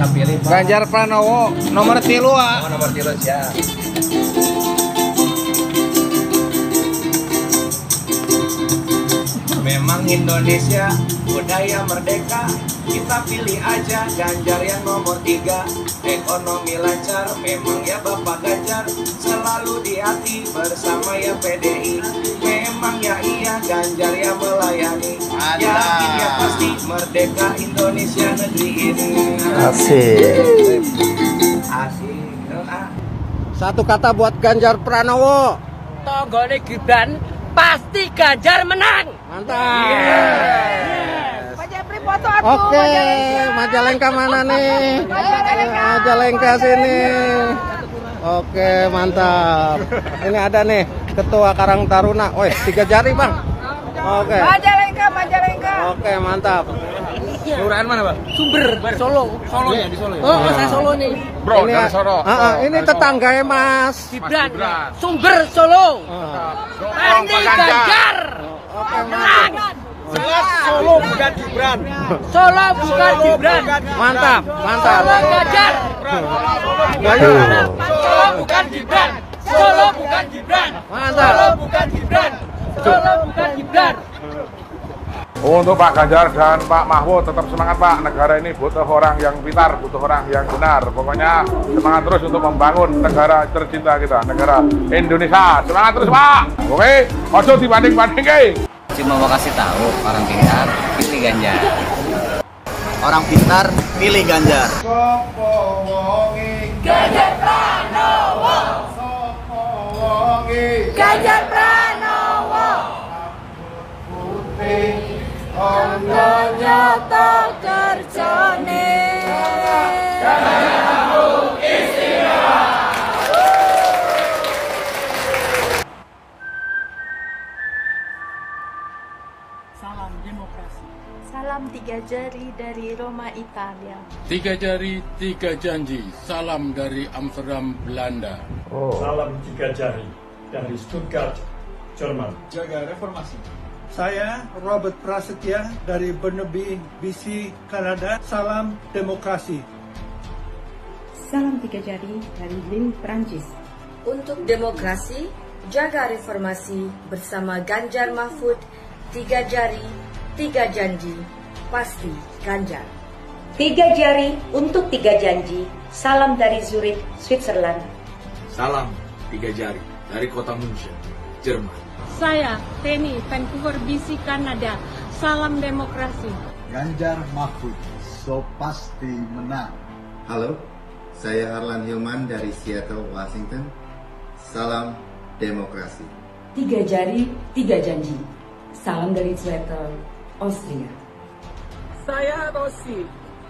kapilih Pak. Ganjar Pranowo nomor 3. Oh, nomor 3 siap. Memang Indonesia budaya merdeka, kita pilih aja Ganjar yang nomor 3. Ekonomi lancar, memang ya Bapak Ganjar, selalu di hati bersama ya PDI. Memang ya iya Ganjar yang melayani, yakin ya pasti merdeka Indonesia negeri ini. Asik. Asik. Satu kata buat Ganjar Pranowo. Tonggone Gibran pasti Ganjar menang. Mantap. Pak Jepri foto atuh. Oke, Majalengka mana nih? Majalengka sini. Oke, mantap. Ini ada nih Ketua Karang Taruna. Woi, 3 jari, Bang. Oke. Majalengka. Oke, mantap. Kelurahan mana, Bang? Sumber, Solo. Solo ya, di Solo ya? Oh, saya Solo nih. Bro, Ini, dari Solo. ini tetangga Mas. Gibran. Sumber Solo. Pasti Ganjar. Oke, Menang. Solo bukan Gibran. Solo bukan Gibran. Mantap, mantap. Solo Ganjar. Solo bukan Gibran. Solo bukan Gibran. Mantap. Solo bukan Gibran. Solo bukan Gibran. Untuk Pak Ganjar dan Pak Mahfud tetap semangat Pak. Negara ini butuh orang yang pintar, butuh orang yang benar. Pokoknya semangat terus untuk membangun negara tercinta kita, negara Indonesia. Semangat terus Pak. Oke, ojo dibanding-banding. Cuma mau kasih tahu orang pintar pilih Ganjar. Orang pintar pilih Ganjar. Ganjar Pranowo. Ganjar Pranowo. Nyata kerjane. Salam demokrasi. Salam 3 jari dari Roma, Italia. 3 jari, 3 janji. Salam dari Amsterdam, Belanda. Salam 3 jari dari Stuttgart, Jerman. Jaga reformasi. Saya Robert Prasetya dari Burnaby, BC, Kanada. Salam demokrasi. Salam 3 jari dari Lille, Prancis. Untuk demokrasi, jaga reformasi bersama Ganjar Mahfud. 3 jari, 3 janji, pasti Ganjar. 3 jari untuk 3 janji. Salam dari Zurich, Switzerland. Salam 3 jari dari kota München, Jerman. Saya Penny, Vancouver, BC, Kanada. Salam demokrasi. Ganjar Mahfud, so pasti menang. Halo, saya Arlan Hilman dari Seattle, Washington. Salam demokrasi. 3 jari, 3 janji. Salam dari Seattle, Austria. Saya Rosi,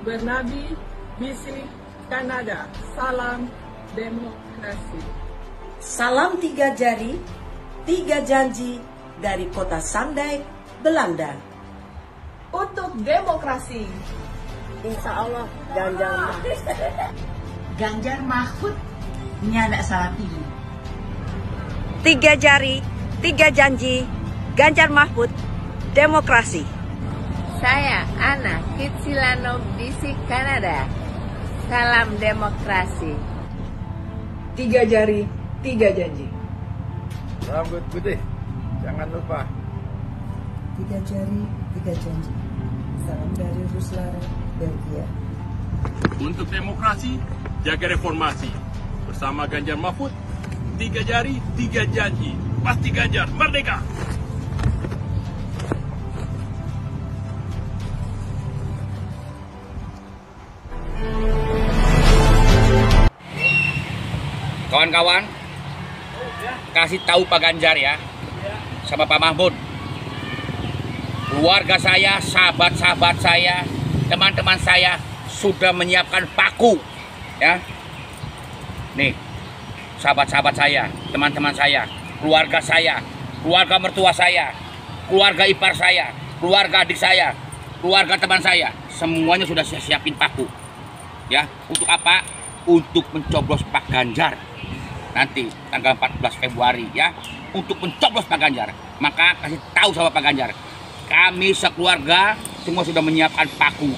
Burnaby, BC, Kanada. Salam demokrasi. Salam 3 jari, 3 janji dari kota Sandijk, Belanda. Untuk demokrasi, Insya Allah Ganjar Mahfud. Ganjar Mahfud nyadak salah pilih. 3 jari, 3 janji, Ganjar Mahfud, demokrasi. Saya Ana Kitsilano, BC, Kanada. Salam demokrasi. 3 jari, 3 janji. Rambut putih, jangan lupa. 3 jari, 3 janji. Salam dari Ruslara, Belgia. Untuk demokrasi, jaga reformasi. Bersama Ganjar Mahfud, 3 jari, 3 janji. Pasti Ganjar, merdeka! Kawan-kawan, kasih tahu Pak Ganjar ya, sama Pak Mahfud. Keluarga saya, sahabat-sahabat saya, teman-teman saya sudah menyiapkan paku, ya. Nih, sahabat-sahabat saya, teman-teman saya, keluarga mertua saya, keluarga ipar saya, keluarga adik saya, keluarga teman saya, semuanya sudah saya siapin paku, ya. Untuk apa? Untuk mencoblos Pak Ganjar. Nanti tanggal 14 Februari ya, untuk mencoblos Pak Ganjar. Maka kasih tahu sama Pak Ganjar, kami sekeluarga semua sudah menyiapkan paku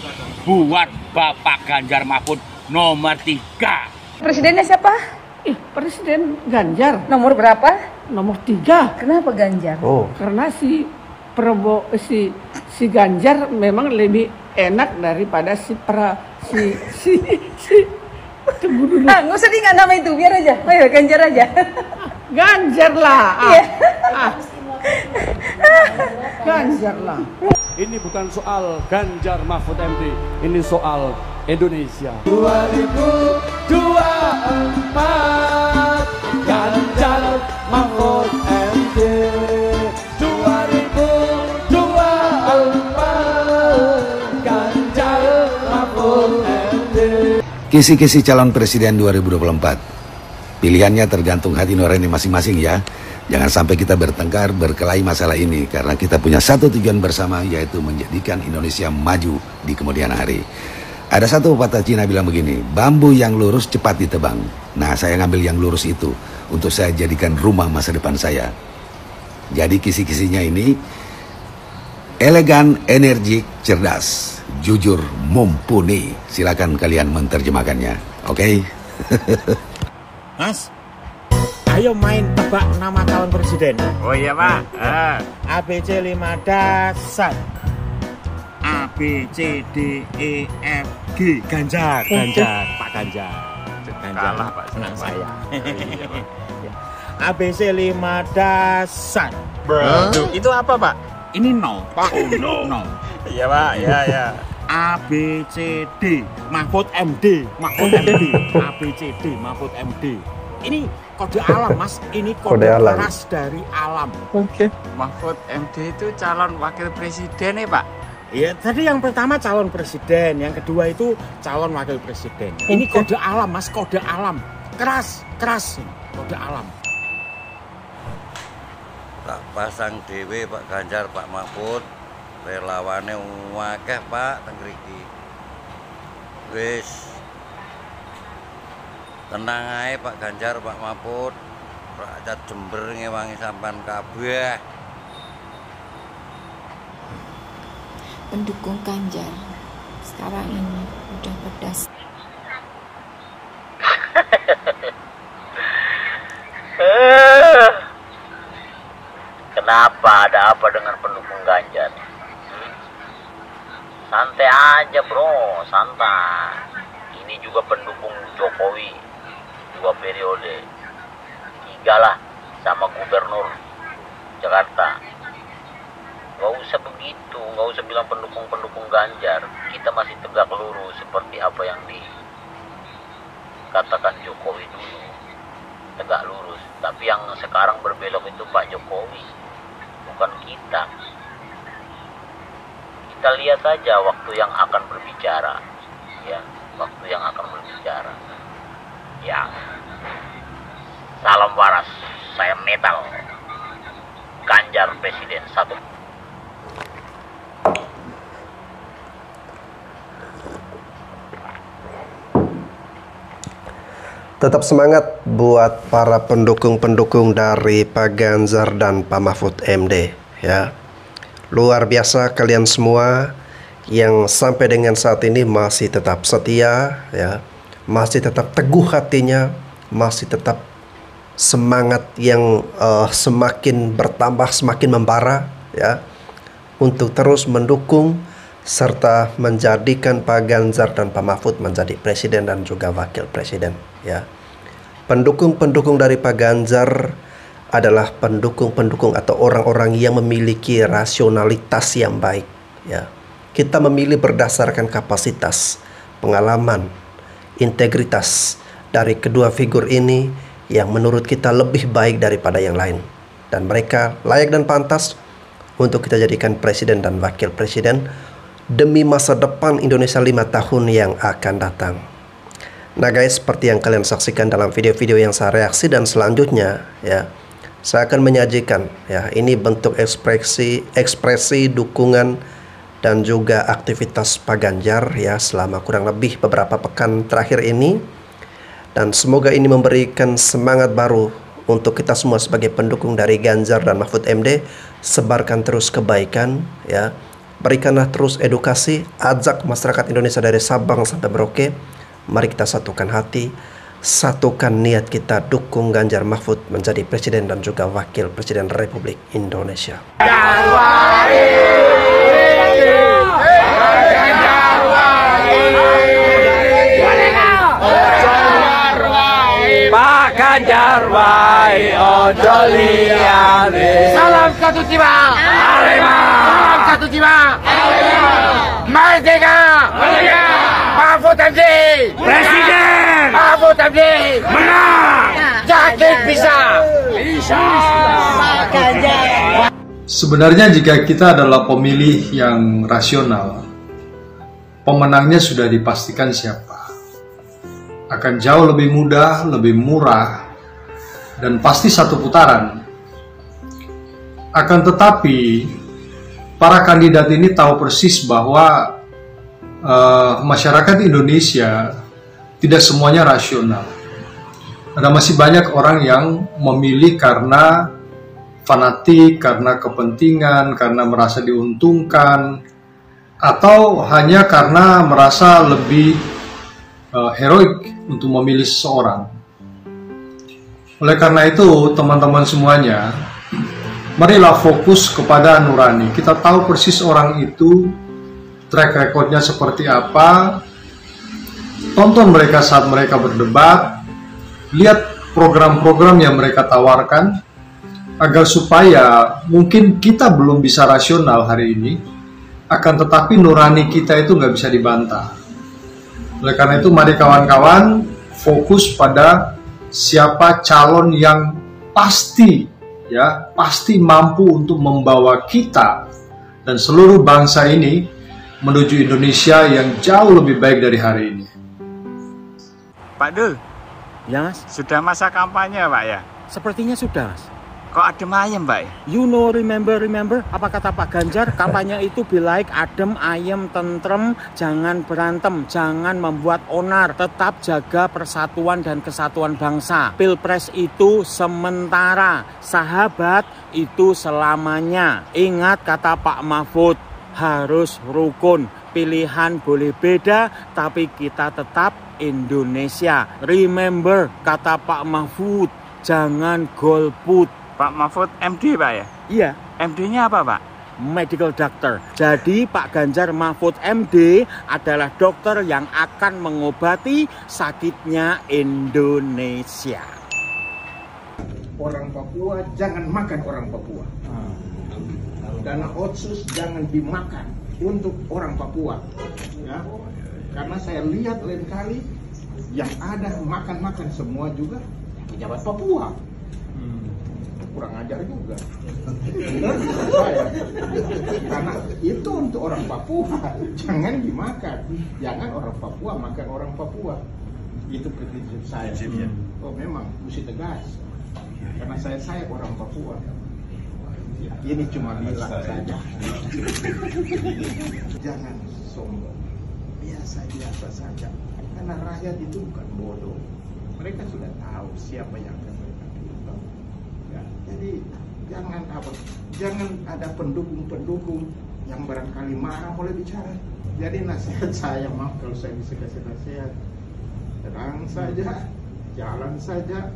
buat Bapak Ganjar Mahfud nomor 3. Presidennya siapa? Presiden Ganjar. Nomor berapa? Nomor 3. Kenapa Ganjar? Karena si Ganjar memang lebih enak daripada tunggu dulu. Nggak usah diingat nama itu, biar aja. Ayo Ganjar aja. Ganjar lah. Ganjar lah. Ini bukan soal Ganjar Mahfud MD, ini soal Indonesia. 2024 Ganjar Mahfud MD. 2024 Ganjar Mahfud MD. Kisi-kisi calon presiden 2024. Pilihannya tergantung hati nurani masing-masing ya. Jangan sampai kita bertengkar, berkelahi masalah ini, karena kita punya satu tujuan bersama, yaitu menjadikan Indonesia maju di kemudian hari. Ada satu pepatah Cina bilang begini, bambu yang lurus cepat ditebang. Nah, saya ngambil yang lurus itu untuk saya jadikan rumah masa depan saya. Jadi kisi-kisinya ini elegan, energik, cerdas, jujur, mumpuni. Silakan kalian menerjemahkannya. Oke? Mas, ayo main tebak nama calon presiden. Oh iya Pak. ABC 5 dasar. A, B, C, D, E, F, G. Ganjar. Pak Ganjar. Kalah Pak, senang saya. Iya, Pak. ABC 5 dasar. Itu apa Pak? Ini nol. No. Iya Pak, ya. A, B, C, D. Mahfud MD. A, B, C, D. Mahfud MD. Ini kode alam Mas, ini kode keras dari alam. Oke. Mahfud MD itu calon wakil presiden ya Pak? Iya, tadi yang pertama calon presiden, yang kedua itu calon wakil presiden. Ini kode alam Mas, kode alam. Keras, kode alam. Tak pasang dewe Pak Ganjar, Pak Mahfud, relawane wakeh Pak teng mriki. Wis tenang ae Pak Ganjar, Pak Mahfud. Rakyat Jember ngewangi sampean kabeh. Pendukung Ganjar sekarang ini udah pedas. Kenapa, ada apa dengan pendukung Ganjar? Santai aja bro, santai. Ini juga pendukung Jokowi 2 periode, 3 lah sama gubernur Jakarta. Gak usah begitu, gak usah bilang pendukung Ganjar. Kita masih tegak lurus seperti apa yang dikatakan Jokowi dulu, tegak lurus. Tapi yang sekarang berbelok itu Pak Jokowi, bukan kita. Kita lihat saja waktu yang akan berbicara, ya, waktu yang akan berbicara. Ya, salam waras, saya metal. Ganjar presiden 1. Tetap semangat buat para pendukung-pendukung dari Pak Ganjar dan Pak Mahfud MD ya. Luar biasa kalian semua yang sampai dengan saat ini masih tetap setia ya, masih tetap teguh hatinya, masih tetap semangat yang semakin bertambah, semakin membara ya, untuk terus mendukung serta menjadikan Pak Ganjar dan Pak Mahfud menjadi presiden dan juga wakil presiden ya. Pendukung-pendukung dari Pak Ganjar adalah pendukung-pendukung atau orang-orang yang memiliki rasionalitas yang baik ya. Kita memilih berdasarkan kapasitas, pengalaman, integritas dari kedua figur ini yang menurut kita lebih baik daripada yang lain, dan mereka layak dan pantas untuk kita jadikan presiden dan wakil presiden demi masa depan Indonesia 5 tahun yang akan datang. Nah guys, seperti yang kalian saksikan dalam video-video yang saya reaksi dan selanjutnya ya, saya akan menyajikan ya, ini bentuk ekspresi dukungan dan juga aktivitas Pak Ganjar ya selama kurang lebih beberapa pekan terakhir ini, dan semoga ini memberikan semangat baru untuk kita semua sebagai pendukung dari Ganjar dan Mahfud MD. Sebarkan terus kebaikan ya, berikanlah terus edukasi, ajak masyarakat Indonesia dari Sabang sampai Merauke. Mari kita satukan hati, satukan niat kita, dukung Ganjar Mahfud menjadi presiden dan juga wakil presiden Republik Indonesia. Pak Ganjar wae ojo liyane. Salam satu jiwa. Arema. Salam satu jiwa. Arema. Merdeka. Merdeka. Mahfud MD. Presiden. Mahfud MD. Menang. Yakin bisa. Bisa. Pak Ganjar. Sebenarnya jika kita adalah pemilih yang rasional, pemenangnya sudah dipastikan siapa. Akan jauh lebih mudah, lebih murah, dan pasti satu putaran. Akan tetapi, para kandidat ini tahu persis bahwa masyarakat Indonesia tidak semuanya rasional. Ada masih banyak orang yang memilih karena fanatik, karena kepentingan, karena merasa diuntungkan, atau hanya karena merasa lebih heroik untuk memilih seseorang. Oleh karena itu, teman-teman semuanya, marilah fokus kepada nurani. Kita tahu persis orang itu, track recordnya seperti apa. Tonton mereka saat mereka berdebat, lihat program-program yang mereka tawarkan, agar supaya mungkin kita belum bisa rasional hari ini, akan tetapi nurani kita itu nggak bisa dibantah. Oleh karena itu, mari kawan-kawan fokus pada siapa calon yang pasti mampu untuk membawa kita dan seluruh bangsa ini menuju Indonesia yang jauh lebih baik dari hari ini. Pak Dul, ya Mas? Sudah masa kampanye Pak ya? Sepertinya sudah Mas. Kok adem ayem Pak? You know, remember, apa kata Pak Ganjar? Kampanye itu be like adem, ayem, tentrem, jangan berantem, jangan membuat onar, tetap jaga persatuan dan kesatuan bangsa. Pilpres itu sementara, sahabat itu selamanya. Ingat kata Pak Mahfud, harus rukun. Pilihan boleh beda, tapi kita tetap Indonesia. Remember kata Pak Mahfud, jangan golput. Pak Mahfud MD Pak ya? Iya. MD-nya apa Pak? Medical doctor. Jadi Pak Ganjar Mahfud MD adalah dokter yang akan mengobati sakitnya Indonesia. Orang Papua jangan makan orang Papua. Dana otsus jangan dimakan untuk orang Papua. Ya. Karena saya lihat lain kali yang ada makan-makan semua juga pejabat Papua. Kurang ajar juga. Karena itu untuk orang Papua, jangan dimakan. Jangan orang Papua makan orang Papua. Itu prinsip saya. Oh memang mesti tegas. Karena saya orang Papua. Ini cuma bilang saja. Jangan sombong. Biasa-biasa saja. Karena rakyat itu bukan bodoh. Mereka sudah tahu siapa yang akan mereka pilih. Ya, jadi jangan ada pendukung-pendukung yang barangkali marah oleh bicara. Jadi nasihat saya, maaf kalau saya bisa kasih nasihat, tenang saja, jalan saja,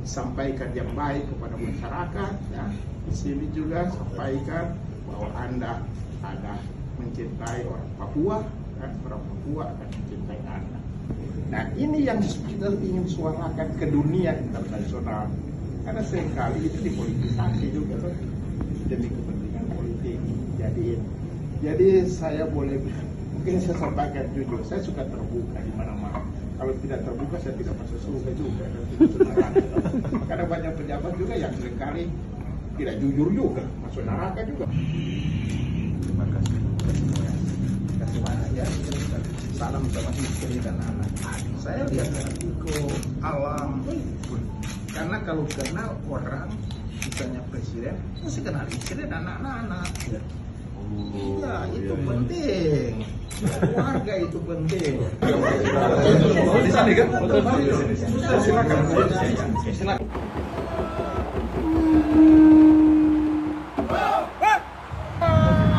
sampaikan yang baik kepada masyarakat. Ya, di sini juga sampaikan bahwa Anda ada mencintai orang Papua, dan orang Papua akan mencintai Anda. Nah ini yang kita ingin suarakan ke dunia internasional. Karena seringkali itu dipolitisasi juga kan, demi kepentingan politik. Jadi saya boleh, mungkin saya sampaikan jujur, saya suka terbuka di mana-mana. Kalau tidak terbuka saya tidak masuk surga juga. Karena banyak pejabat juga yang seringkali tidak jujur juga, masuk neraka juga. Terima kasih. Terima kasih ya. Salam sama istri dan anak. Saya lihat artikel alam. Karena kalau kenal orang, misalnya presiden, mesti kenal istri dan anak-anak. Iya, itu penting. Keluarga itu penting. Di sini kan? Silakan. Silakan.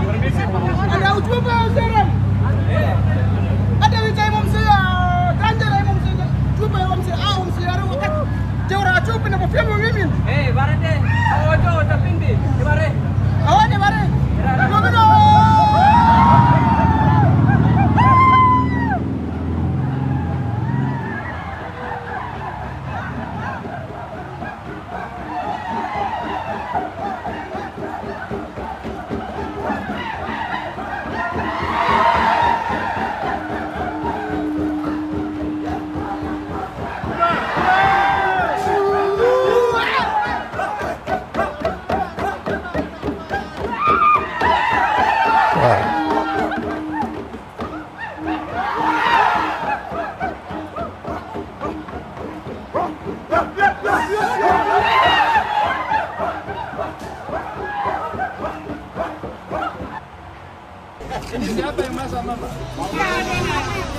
Permisi, Pak. Ini siapa yang masak, Mama?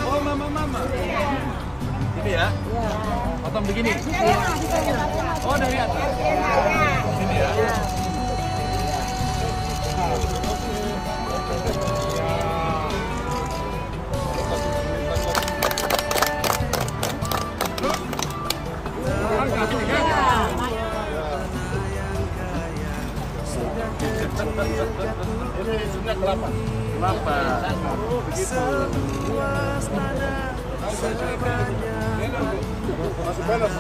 Oh, Mama. Ini ya? Potong begini? Oh, dari atas? Sini ya? Ini sunat kelapa. Oh, begitu. Masuk balap.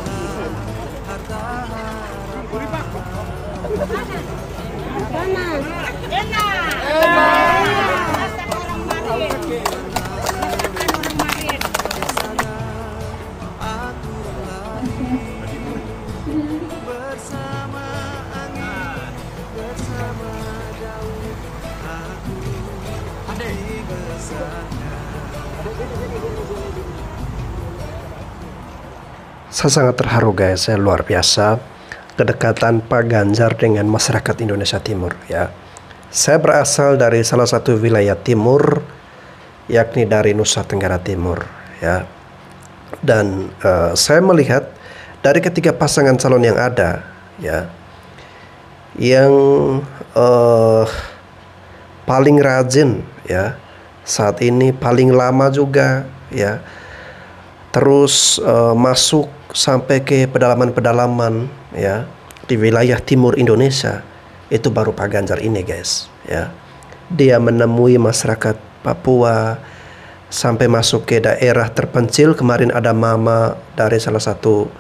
Saya sangat terharu guys, luar biasa kedekatan Pak Ganjar dengan masyarakat Indonesia Timur ya. Saya berasal dari salah satu wilayah timur, yakni dari Nusa Tenggara Timur ya. Dan saya melihat dari ketiga pasangan calon yang ada ya, yang paling rajin ya saat ini, paling lama juga ya, terus masuk sampai ke pedalaman-pedalaman ya di wilayah timur Indonesia, itu baru Pak Ganjar ini guys ya. Dia menemui masyarakat Papua sampai masuk ke daerah terpencil. Kemarin ada mama dari salah satu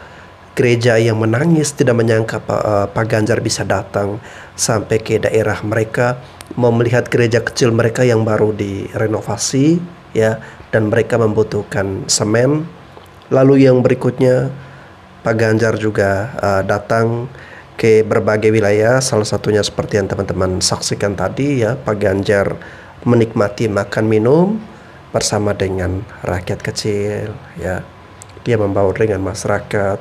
gereja yang menangis, tidak menyangka Pak Ganjar bisa datang sampai ke daerah mereka, mau melihat gereja kecil mereka yang baru direnovasi ya, dan mereka membutuhkan semen. Lalu yang berikutnya Pak Ganjar juga datang ke berbagai wilayah, salah satunya seperti yang teman-teman saksikan tadi ya, Pak Ganjar menikmati makan minum bersama dengan rakyat kecil ya. Dia membaur dengan masyarakat,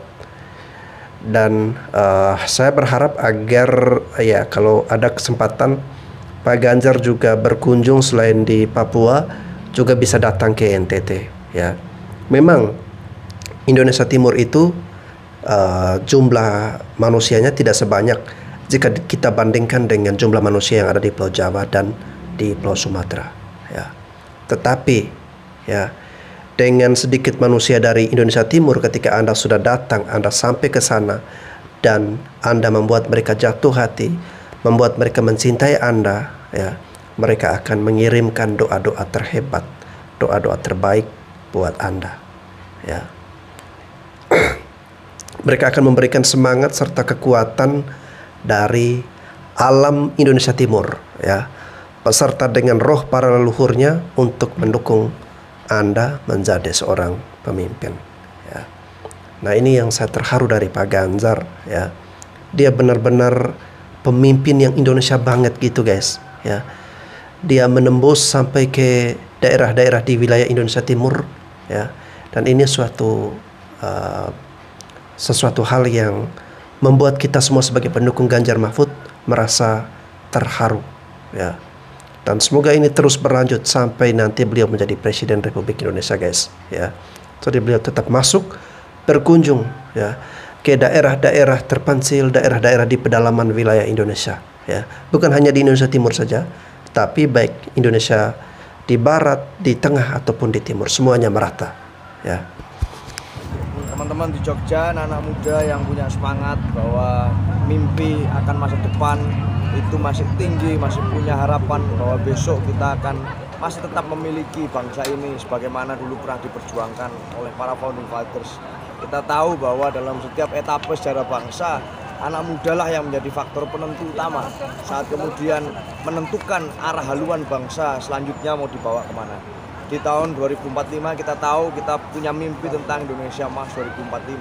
dan saya berharap agar ya kalau ada kesempatan Pak Ganjar juga berkunjung selain di Papua, juga bisa datang ke NTT ya. Memang Indonesia Timur itu jumlah manusianya tidak sebanyak jika kita bandingkan dengan jumlah manusia yang ada di Pulau Jawa dan di Pulau Sumatera ya. Tetapi ya, dengan sedikit manusia dari Indonesia Timur, ketika Anda sudah datang, Anda sampai ke sana dan Anda membuat mereka jatuh hati, membuat mereka mencintai Anda ya, mereka akan mengirimkan doa-doa terhebat, doa-doa terbaik buat Anda ya. Mereka akan memberikan semangat serta kekuatan dari alam Indonesia Timur ya, beserta dengan roh para leluhurnya untuk mendukung Anda menjadi seorang pemimpin ya. Nah, ini yang saya terharu dari Pak Ganjar ya. Dia benar-benar pemimpin yang Indonesia banget gitu guys ya. Dia menembus sampai ke daerah-daerah di wilayah Indonesia Timur ya. Dan ini sesuatu hal yang membuat kita semua sebagai pendukung Ganjar Mahfud merasa terharu ya. Dan semoga ini terus berlanjut sampai nanti beliau menjadi Presiden Republik Indonesia guys ya. Jadi beliau tetap masuk, berkunjung ya ke daerah-daerah terpencil, daerah-daerah di pedalaman wilayah Indonesia ya. Bukan hanya di Indonesia Timur saja, tapi baik Indonesia di barat, di tengah ataupun di timur, semuanya merata. Ya. Teman-teman di Jogja, anak-anak muda yang punya semangat bahwa mimpi akan masa depan itu masih tinggi, masih punya harapan bahwa besok kita akan masih tetap memiliki bangsa ini sebagaimana dulu pernah diperjuangkan oleh para founding fathers. Kita tahu bahwa dalam setiap etape sejarah bangsa, anak muda lah yang menjadi faktor penentu utama saat kemudian menentukan arah haluan bangsa selanjutnya mau dibawa kemana. Di tahun 2045 kita tahu kita punya mimpi tentang Indonesia Emas 2045,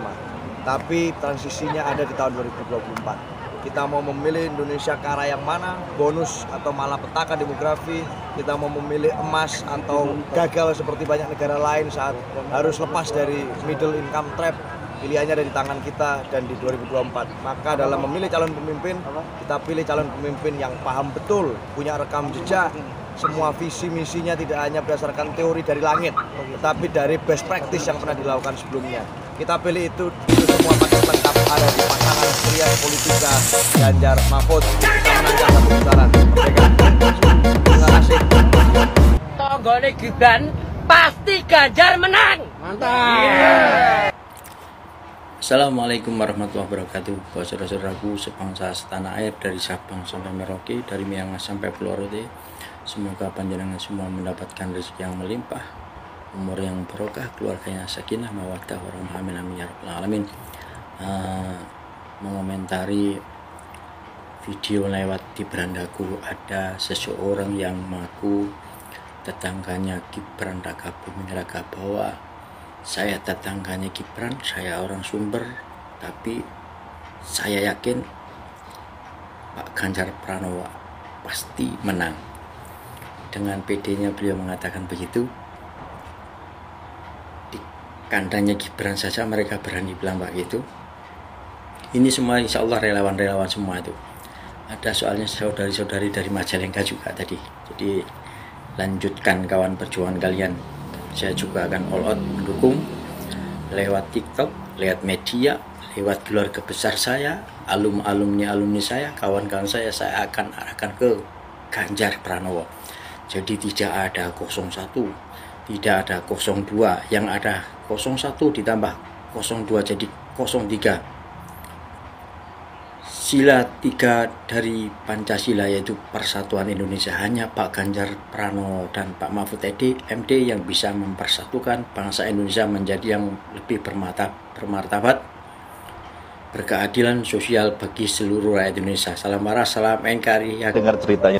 tapi transisinya ada di tahun 2024. Kita mau memilih Indonesia ke arah yang mana, bonus atau malapetaka demografi, kita mau memilih emas atau gagal seperti banyak negara lain saat harus lepas dari middle income trap. Pilihannya ada di tangan kita dan di 2024. Maka dalam memilih calon pemimpin, kita pilih calon pemimpin yang paham betul, punya rekam jejak, semua visi misinya tidak hanya berdasarkan teori dari langit, tetapi dari best practice yang pernah dilakukan sebelumnya. Kita pilih itu semua paket lengkap ada di pasangan pria politika Ganjar Mahfud. Kita menangkan satu putaran. Terima kasih. Tonggone Gibran pasti Ganjar menang. Mantap. Assalamualaikum warahmatullahi wabarakatuh. Buat saudara-saudaraku sebangsa setanah air dari Sabang sampai Merauke, dari Miangas sampai Pulau Rote, semoga panjenengan semua mendapatkan rezeki yang melimpah, umur yang barokah, keluarganya sakinah mawaddah warahmah, amin amin ya rabbal alamin. Mengomentari video lewat di berandaku, ada seseorang yang mengaku tetangganya Gibran Raka Buming Raka bahwa saya tetangganya Gibran, saya orang Sumber, tapi saya yakin Pak Ganjar Pranowo pasti menang. Dengan PD-nya beliau mengatakan begitu. Di kandangnya Gibran saja mereka berani bilang begitu. Ini semua insya Allah relawan-relawan semua itu. Ada soalnya saudari-saudari dari Majalengka juga tadi. Jadi lanjutkan kawan perjuangan kalian. Saya juga akan all out mendukung lewat TikTok, lewat media, lewat keluarga besar saya, alumni saya, kawan-kawan saya akan arahkan ke Ganjar Pranowo. Jadi tidak ada 01, tidak ada 02, yang ada 01 ditambah 02 jadi 03. Sila 3 dari Pancasila yaitu Persatuan Indonesia, hanya Pak Ganjar Pranowo dan Pak Mahfud MD yang bisa mempersatukan bangsa Indonesia menjadi yang lebih bermartabat, berkeadilan sosial bagi seluruh rakyat Indonesia. Salam waras, salam NKRI. Dengar ceritanya.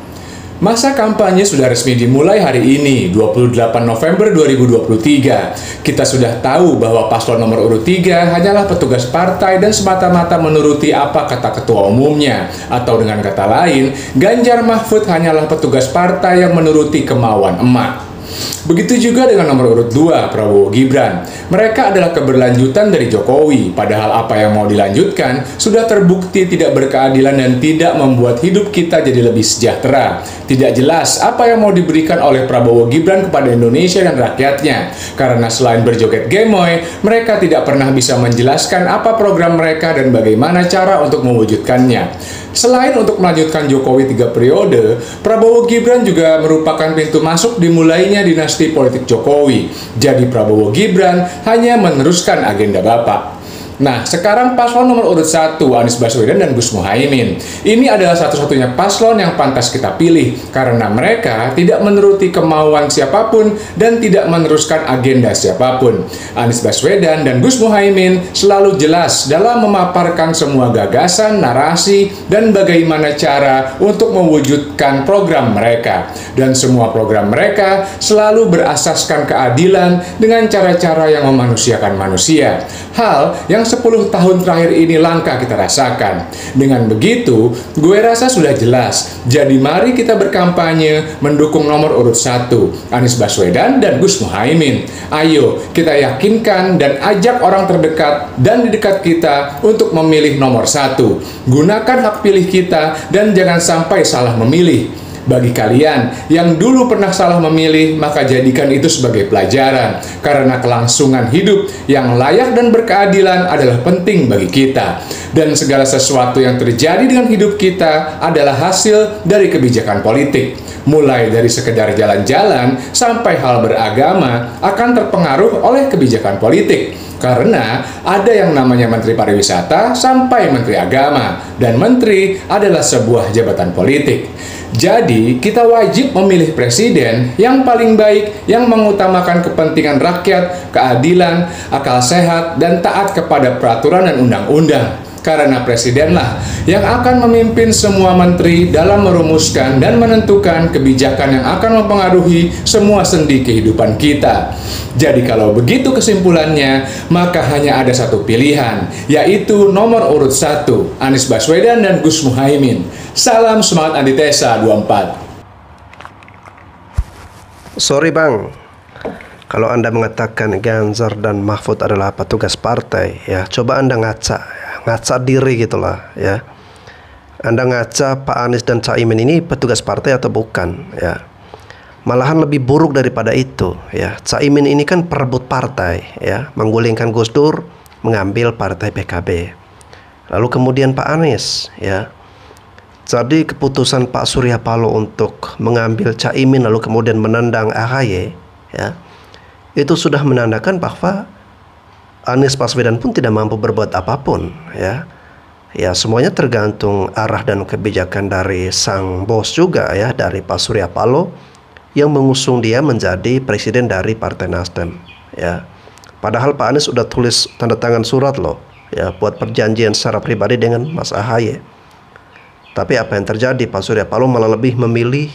Masa kampanye sudah resmi dimulai hari ini, 28 November 2023. Kita sudah tahu bahwa paslon nomor urut 3 hanyalah petugas partai dan semata-mata menuruti apa kata ketua umumnya. Atau dengan kata lain, Ganjar Mahfud hanyalah petugas partai yang menuruti kemauan emak. Begitu juga dengan nomor urut 2, Prabowo Gibran. Mereka adalah keberlanjutan dari Jokowi, padahal apa yang mau dilanjutkan sudah terbukti tidak berkeadilan dan tidak membuat hidup kita jadi lebih sejahtera. Tidak jelas apa yang mau diberikan oleh Prabowo Gibran kepada Indonesia dan rakyatnya. Karena selain berjoget gemoy, mereka tidak pernah bisa menjelaskan apa program mereka dan bagaimana cara untuk mewujudkannya. Selain untuk melanjutkan Jokowi 3 periode, Prabowo Gibran juga merupakan pintu masuk dimulainya dinasti politik Jokowi. Jadi Prabowo Gibran hanya meneruskan agenda Bapak. Nah, sekarang paslon nomor urut 1, Anies Baswedan dan Gus Muhaimin. Ini adalah satu-satunya paslon yang pantas kita pilih, karena mereka tidak menuruti kemauan siapapun dan tidak meneruskan agenda siapapun. Anies Baswedan dan Gus Muhaimin selalu jelas dalam memaparkan semua gagasan, narasi, dan bagaimana cara untuk mewujudkan program mereka. Dan semua program mereka selalu berasaskan keadilan dengan cara-cara yang memanusiakan manusia. Hal yang 10 tahun terakhir ini langka kita rasakan. Dengan begitu, gue rasa sudah jelas. Jadi mari kita berkampanye mendukung nomor urut 1, Anies Baswedan dan Gus Muhaimin. Ayo, kita yakinkan dan ajak orang terdekat dan di dekat kita untuk memilih nomor 1. Gunakan hak pilih kita dan jangan sampai salah memilih. Bagi kalian yang dulu pernah salah memilih, maka jadikan itu sebagai pelajaran, karena kelangsungan hidup yang layak dan berkeadilan adalah penting bagi kita. Dan segala sesuatu yang terjadi dengan hidup kita adalah hasil dari kebijakan politik. Mulai dari sekedar jalan-jalan sampai hal beragama akan terpengaruh oleh kebijakan politik. Karena ada yang namanya Menteri Pariwisata sampai Menteri Agama, dan Menteri adalah sebuah jabatan politik. Jadi, kita wajib memilih presiden yang paling baik, yang mengutamakan kepentingan rakyat, keadilan, akal sehat, dan taat kepada peraturan dan undang-undang. Karena presidenlah yang akan memimpin semua menteri dalam merumuskan dan menentukan kebijakan yang akan mempengaruhi semua sendi kehidupan kita. Jadi kalau begitu kesimpulannya, maka hanya ada satu pilihan, yaitu nomor urut 1, Anies Baswedan dan Gus Muhaimin. Salam semangat antitesa 24. Sorry bang, kalau Anda mengatakan Ganjar dan Mahfud adalah petugas partai, ya coba Anda ngaca diri gitulah ya. Anda ngaca Pak Anies dan Caimin ini petugas partai atau bukan ya. Malahan lebih buruk daripada itu ya. Caimin ini kan perebut partai ya, menggulingkan Gus Dur, mengambil partai PKB. Lalu kemudian Pak Anies ya. Jadi keputusan Pak Surya Paloh untuk mengambil Caimin lalu kemudian menendang AHY ya, itu sudah menandakan bahwa Anies Baswedan pun tidak mampu berbuat apapun ya. Ya semuanya tergantung arah dan kebijakan dari sang bos juga ya, dari Pak Surya Paloh yang mengusung dia menjadi presiden dari Partai Nasdem ya. Padahal Pak Anies sudah tulis tanda tangan surat loh ya, buat perjanjian secara pribadi dengan Mas AHY. Tapi apa yang terjadi, Pak Surya Paloh malah lebih memilih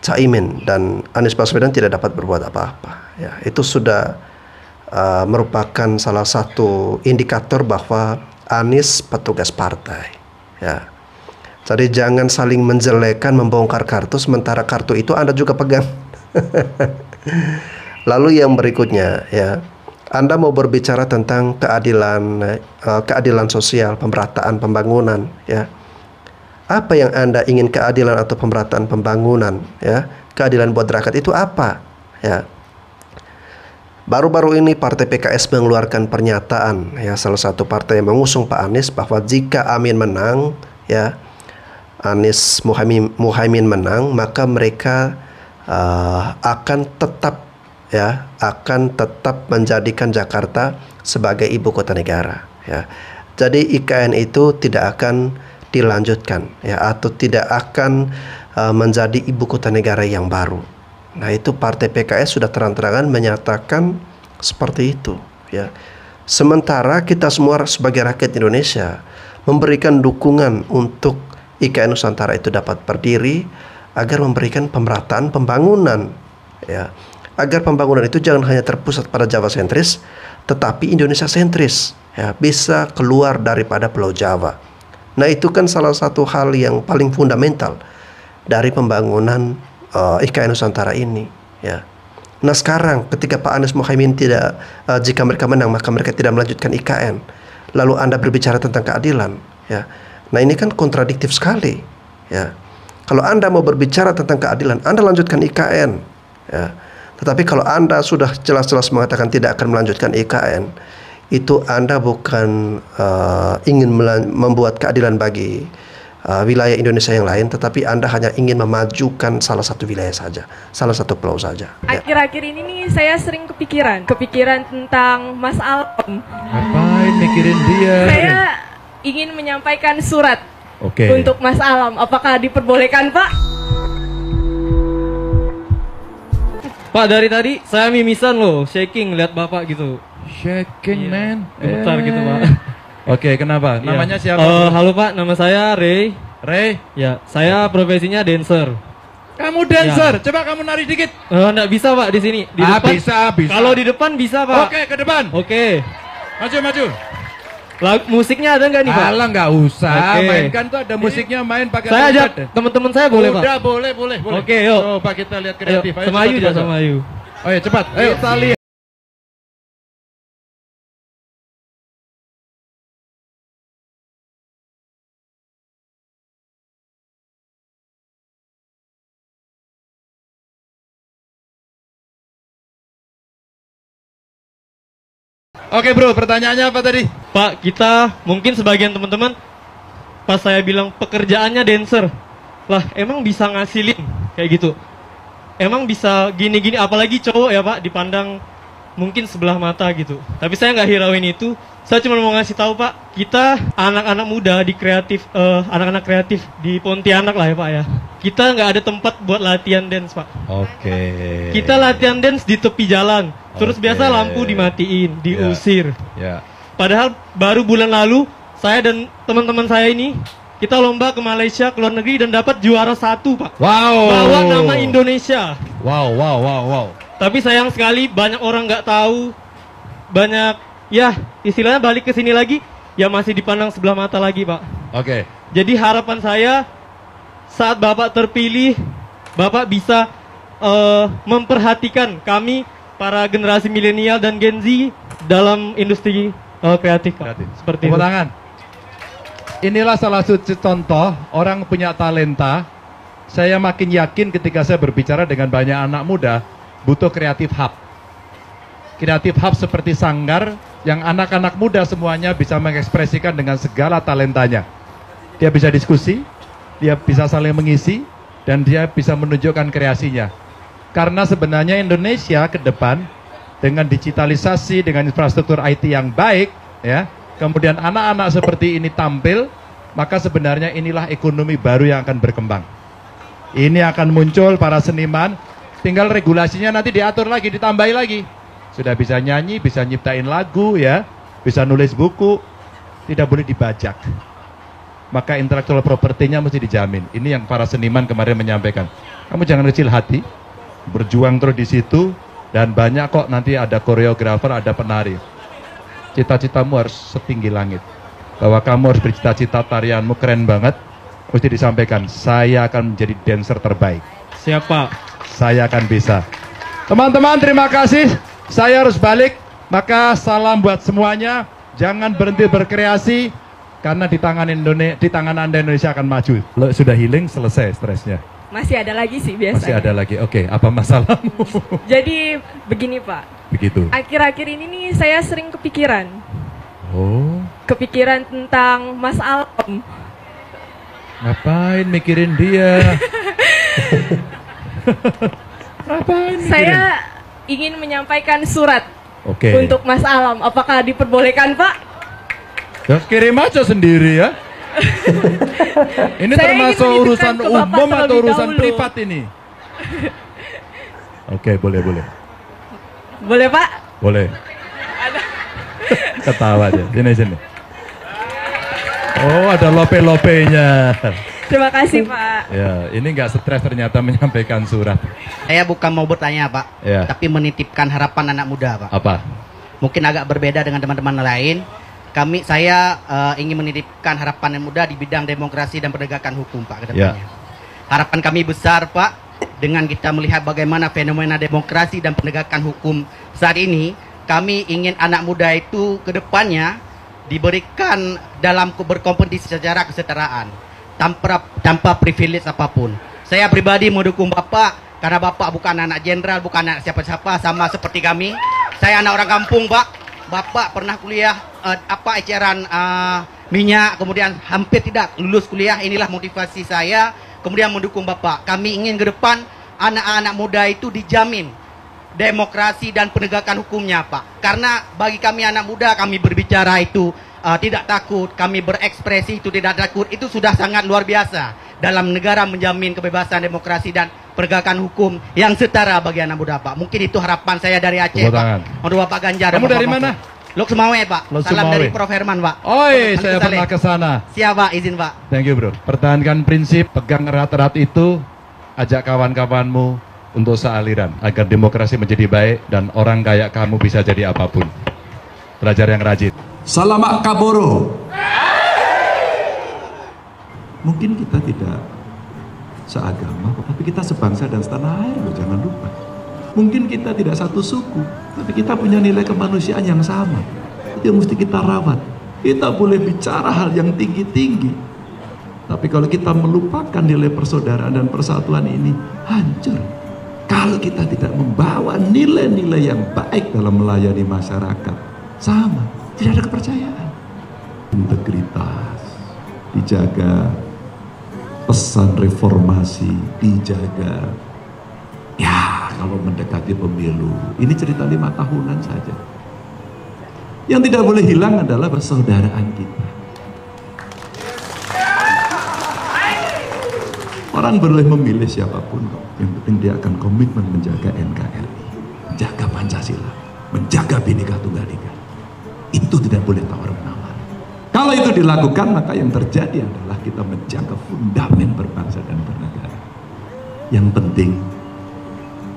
Caimin dan Anies Baswedan tidak dapat berbuat apa-apa ya. Itu sudah merupakan salah satu indikator bahwa Anies petugas partai ya. Jadi jangan saling menjelekan, membongkar kartu sementara kartu itu Anda juga pegang. Lalu yang berikutnya ya, Anda mau berbicara tentang keadilan sosial, pemerataan pembangunan ya. Apa yang Anda ingin, keadilan atau pemerataan pembangunan ya? Keadilan buat rakyat itu apa ya? Baru-baru ini Partai PKS mengeluarkan pernyataan ya, salah satu partai yang mengusung Pak Anies, bahwa jika Amin menang ya, Anies Muhaimin menang, maka mereka akan tetap menjadikan Jakarta sebagai ibu kota negara ya. Jadi IKN itu tidak akan dilanjutkan ya, atau tidak akan menjadi ibu kota negara yang baru. Nah itu Partai PKS sudah terang-terangan menyatakan seperti itu ya. Sementara kita semua sebagai rakyat Indonesia memberikan dukungan untuk IKN Nusantara itu dapat berdiri, agar memberikan pemerataan pembangunan ya. Agar pembangunan itu jangan hanya terpusat pada Jawa sentris, tetapi Indonesia sentris ya, bisa keluar daripada Pulau Jawa. Nah itu kan salah satu hal yang paling fundamental dari pembangunan IKN Nusantara ini ya. Nah sekarang ketika Pak Anies Muhaimin tidak, jika mereka menang maka mereka tidak melanjutkan IKN, lalu Anda berbicara tentang keadilan ya. Nah ini kan kontradiktif sekali ya. Kalau Anda mau berbicara tentang keadilan, Anda lanjutkan IKN ya. Tetapi kalau Anda sudah jelas-jelas mengatakan tidak akan melanjutkan IKN, itu Anda bukan ingin membuat keadilan bagi wilayah Indonesia yang lain, tetapi Anda hanya ingin memajukan salah satu wilayah saja, salah satu pulau saja. Akhir-akhir ini nih saya sering kepikiran tentang Mas Alam. Ngapain mikirin dia? Saya ingin menyampaikan surat untuk Mas Alam. Apakah diperbolehkan, Pak? Pak, dari tadi saya mimisan loh, shaking lihat Bapak gitu. Shaking, man. Gemetar gitu, Pak. Oke, kenapa? Namanya siapa? Halo Pak, nama saya Ray. Ray? Ya, saya profesinya dancer. Kamu dancer, coba kamu nari dikit. Nggak bisa Pak di sini. Di depan. Bisa. Kalau di depan bisa Pak. Oke, ke depan. Oke. Maju. Musiknya ada nggak nih Pak? Alah, nggak usah. Mainkan tuh ada musiknya, main pakai. Saya ajak teman-teman saya boleh Pak? Udah, boleh. Oke, yuk. Coba kita lihat kreatif. Ayo, sama Ayu ya, sama Ayu. Oh ya, cepat. Ayo, kita lihat. Oke bro, pertanyaannya apa tadi? Pak, kita mungkin sebagian teman-teman pas saya bilang pekerjaannya dancer, lah emang bisa ngasilin kayak gitu? Emang bisa gini-gini, apalagi cowok ya Pak, dipandang mungkin sebelah mata gitu. Tapi saya nggak hirauin itu. Saya cuma mau ngasih tahu Pak, kita anak-anak muda di kreatif, anak-anak kreatif di Pontianak lah ya Pak ya. Kita nggak ada tempat buat latihan dance Pak. Oke. Kita latihan dance di tepi jalan. Terus biasa lampu dimatiin, diusir. Ya. Padahal baru bulan lalu saya dan teman-teman saya ini kita lomba ke Malaysia, ke luar negeri dan dapat juara 1 Pak. Wow. Bawa nama Indonesia. Wow, wow, wow, wow. Tapi sayang sekali banyak orang nggak tahu, banyak ya istilahnya balik ke sini lagi ya masih dipandang sebelah mata lagi Pak. Oke. Jadi harapan saya saat Bapak terpilih, Bapak bisa memperhatikan kami para generasi milenial dan Gen Z dalam industri kreatif Pak. Seperti Tepuk itu. tangan. Inilah salah satu contoh orang punya talenta. Saya makin yakin ketika saya berbicara dengan banyak anak muda, butuh kreatif hub. Kreatif hub seperti sanggar yang anak-anak muda semuanya bisa mengekspresikan dengan segala talentanya. Dia bisa diskusi, dia bisa saling mengisi, dan dia bisa menunjukkan kreasinya. Karena sebenarnya Indonesia ke depan dengan digitalisasi, dengan infrastruktur IT yang baik, ya, kemudian anak-anak seperti ini tampil, maka sebenarnya inilah ekonomi baru yang akan berkembang. Ini akan muncul para seniman, tinggal regulasinya nanti diatur lagi, ditambahi lagi. Sudah bisa nyanyi, bisa nyiptain lagu, ya, bisa nulis buku, tidak boleh dibajak. Maka intellectual property-nya mesti dijamin. Ini yang para seniman kemarin menyampaikan. Kamu jangan kecil hati, berjuang terus di situ, dan banyak kok nanti ada koreografer, ada penari. Cita-citamu harus setinggi langit. Bahwa kamu harus bercita-cita tarianmu keren banget, mesti disampaikan, saya akan menjadi dancer terbaik. Siapa? Saya akan bisa. Teman-teman, terima kasih. Saya harus balik, maka salam buat semuanya. Jangan berhenti berkreasi, karena di tangan Anda Indonesia akan maju. Lo sudah healing, selesai stresnya. Masih ada lagi sih biasanya. Masih ada lagi. Oke, apa masalahmu? Jadi begini Pak. Begitu. Akhir-akhir ini nih saya sering kepikiran. Oh. Kepikiran tentang Mas Alam. Ngapain mikirin dia? Ngapain mikirin? Saya ingin menyampaikan surat Oke. untuk Mas Alam. Apakah diperbolehkan Pak? Ya, kirim aja sendiri ya. Ini Saya termasuk ingin urusan menitipkan ke Bapak umum atau terlebih urusan dahulu. privat ini? Oke, boleh. Boleh Pak? Boleh. Ketawa aja. Sini. Oh, ada lope-lopenya. Terima kasih Pak. Ya, ini nggak stres ternyata menyampaikan surat. Saya bukan mau bertanya Pak, Ya. tapi menitipkan harapan anak muda Pak. Apa? Mungkin agak berbeda dengan teman-teman lain. Saya ingin menitipkan harapan anak muda di bidang demokrasi dan penegakan hukum Pak ke depannya. Ya. Harapan kami besar Pak, dengan kita melihat bagaimana fenomena demokrasi dan penegakan hukum saat ini, kami ingin anak muda itu ke depannya diberikan dalam berkompetisi secara kesetaraan, tanpa privilege apapun. Saya pribadi mendukung Bapak, karena Bapak bukan anak jenderal, bukan anak siapa-siapa, sama seperti kami. Saya anak orang kampung Pak. Bapak pernah kuliah eceran minyak, kemudian hampir tidak lulus kuliah. Inilah motivasi saya, kemudian mendukung Bapak. Kami ingin ke depan anak-anak muda itu dijamin demokrasi dan penegakan hukumnya Pak. Karena bagi kami anak muda, kami berbicara itu tidak takut, kami berekspresi itu tidak takut. Itu sudah sangat luar biasa dalam negara menjamin kebebasan demokrasi dan penegakan hukum yang setara bagi anak muda Pak. Mungkin itu harapan saya dari Aceh Pak. Untuk Bapak Ganjar. Kamu Bapak dari Mahfud. mana? Lok Sumawe Pak. Lok Salam Sumawe. dari Prof Herman Pak. Oi, saya pernah ke sana. Siap Pak, izin Pak. Thank you bro. Pertahankan prinsip, pegang erat-erat itu, ajak kawan-kawanmu untuk sealiran agar demokrasi menjadi baik dan orang kayak kamu bisa jadi apapun. Belajar yang rajin. Salamak Kaboro. Mungkin kita tidak seagama, tetapi kita sebangsa dan setanah air, jangan lupa. Mungkin kita tidak satu suku, tapi kita punya nilai kemanusiaan yang sama. Itu yang mesti kita rawat. Kita boleh bicara hal yang tinggi-tinggi, tapi kalau kita melupakan nilai persaudaraan dan persatuan ini, hancur. Kalau kita tidak membawa nilai-nilai yang baik dalam melayani masyarakat, Sama, tidak ada kepercayaan. Integritas dijaga, pesan reformasi dijaga. Ya, kalau mendekati pemilu, ini cerita 5 tahunan saja. Yang tidak boleh hilang adalah persaudaraan kita. Orang boleh memilih siapapun kok. Yang penting dia akan komitmen menjaga NKRI, menjaga Pancasila, menjaga Bhinneka Tunggal Ika. Itu tidak boleh tawar-menawar. Kalau itu dilakukan, maka yang terjadi adalah kita menjaga fundament berbangsa dan bernegara. Yang penting,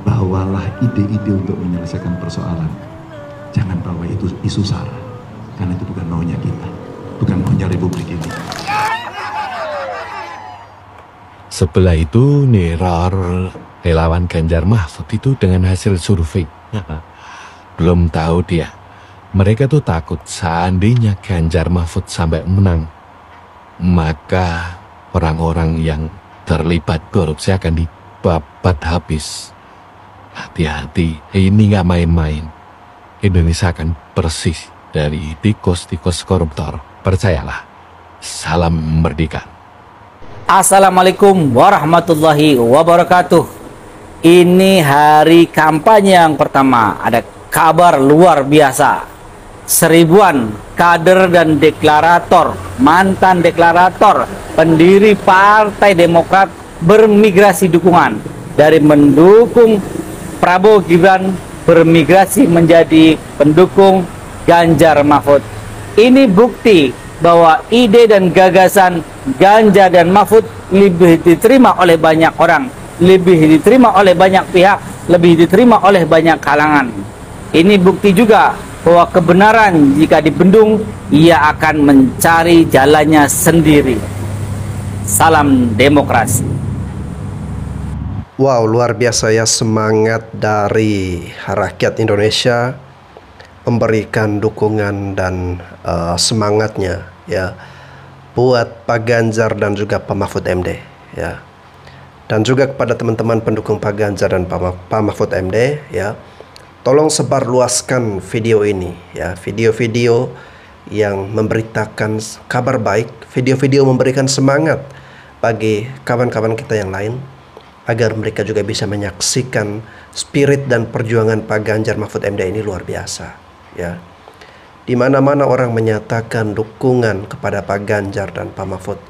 bawalah ide-ide untuk menyelesaikan persoalan. Jangan bawa itu isu sara, karena itu bukan maunya kita, bukan maunya Republik ini. Sebelah itu neror relawan Ganjar Mahfud itu dengan hasil survei. Belum tahu dia. Mereka tuh takut seandainya Ganjar Mahfud sampai menang, maka orang-orang yang terlibat korupsi akan dibabat habis. Hati-hati, ini nggak main-main. Indonesia akan bersih dari tikus-tikus koruptor. Percayalah. Salam merdeka. Assalamualaikum warahmatullahi wabarakatuh. Ini hari kampanye yang pertama. Ada kabar luar biasa. 1000-an kader dan deklarator, mantan deklarator, pendiri Partai Demokrat bermigrasi dukungan dari mendukung Prabowo Gibran bermigrasi menjadi pendukung Ganjar Mahfud. Ini bukti bahwa ide dan gagasan Ganjar dan Mahfud lebih diterima oleh banyak orang, lebih diterima oleh banyak pihak, lebih diterima oleh banyak kalangan. Ini bukti juga bahwa kebenaran jika dibendung, ia akan mencari jalannya sendiri. Salam demokrasi. Wow, luar biasa ya semangat dari rakyat Indonesia memberikan dukungan dan semangatnya ya buat Pak Ganjar dan juga Pak Mahfud MD ya. Dan juga kepada teman-teman pendukung Pak Ganjar dan Pak Mahfud MD ya. Tolong sebarluaskan video ini ya, video-video yang memberitakan kabar baik, video-video memberikan semangat bagi kawan-kawan kita yang lain agar mereka juga bisa menyaksikan spirit dan perjuangan Pak Ganjar Mahfud MD ini luar biasa ya. Di mana-mana orang menyatakan dukungan kepada Pak Ganjar dan Pak Mahfud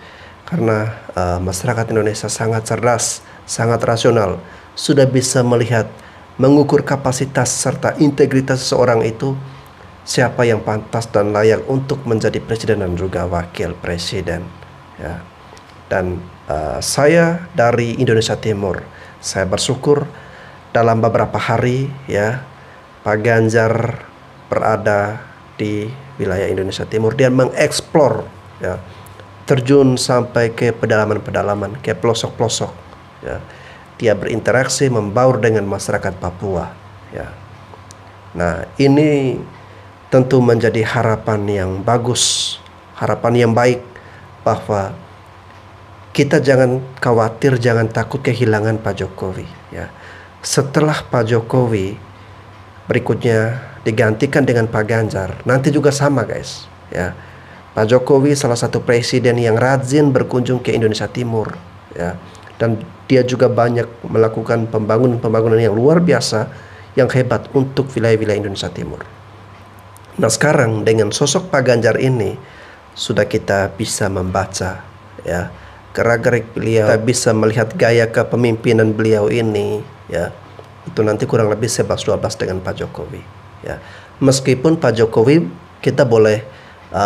karena masyarakat Indonesia sangat cerdas, sangat rasional, sudah bisa melihat, mengukur kapasitas serta integritas seseorang itu, siapa yang pantas dan layak untuk menjadi presiden dan juga wakil presiden ya. Dan saya dari Indonesia Timur, saya bersyukur dalam beberapa hari ya Pak Ganjar berada di wilayah Indonesia Timur, dia mengeksplor ya, terjun sampai ke pedalaman-pedalaman, ke pelosok-pelosok ya. Dia berinteraksi, membaur dengan masyarakat Papua ya. Nah, ini tentu menjadi harapan yang bagus, harapan yang baik bahwa kita jangan khawatir, jangan takut kehilangan Pak Jokowi ya. Setelah Pak Jokowi berikutnya digantikan dengan Pak Ganjar, nanti juga sama guys ya. Pak Jokowi salah satu presiden yang rajin berkunjung ke Indonesia Timur ya. Dan dia juga banyak melakukan pembangunan yang luar biasa, yang hebat untuk wilayah-wilayah Indonesia Timur. Nah sekarang dengan sosok Pak Ganjar ini sudah kita bisa membaca ya gerak-gerik beliau, kita bisa melihat gaya kepemimpinan beliau ini ya. Itu nanti kurang lebih 11-12 dengan Pak Jokowi ya. Meskipun Pak Jokowi kita boleh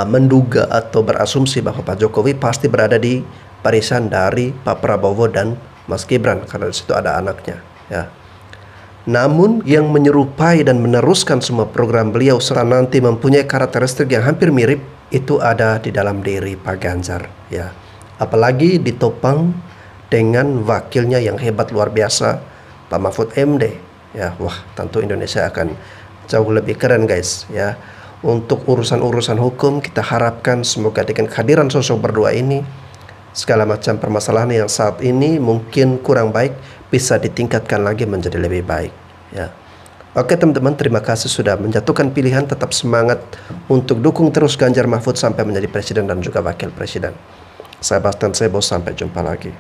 menduga atau berasumsi bahwa Pak Jokowi pasti berada di barisan dari Pak Prabowo dan Mas Gibran karena di situ ada anaknya ya. Namun yang menyerupai dan meneruskan semua program beliau serta nanti mempunyai karakteristik yang hampir mirip itu ada di dalam diri Pak Ganjar ya. Apalagi ditopang dengan wakilnya yang hebat luar biasa Pak Mahfud MD ya. Wah, tentu Indonesia akan jauh lebih keren guys ya. Untuk urusan-urusan hukum kita harapkan semoga dengan kehadiran sosok berdua ini segala macam permasalahan yang saat ini mungkin kurang baik bisa ditingkatkan lagi menjadi lebih baik ya. Oke teman-teman, terima kasih sudah menjatuhkan pilihan. Tetap semangat untuk dukung terus Ganjar Mahfud sampai menjadi presiden dan juga wakil presiden. Saya Bastian Sebo, sampai jumpa lagi.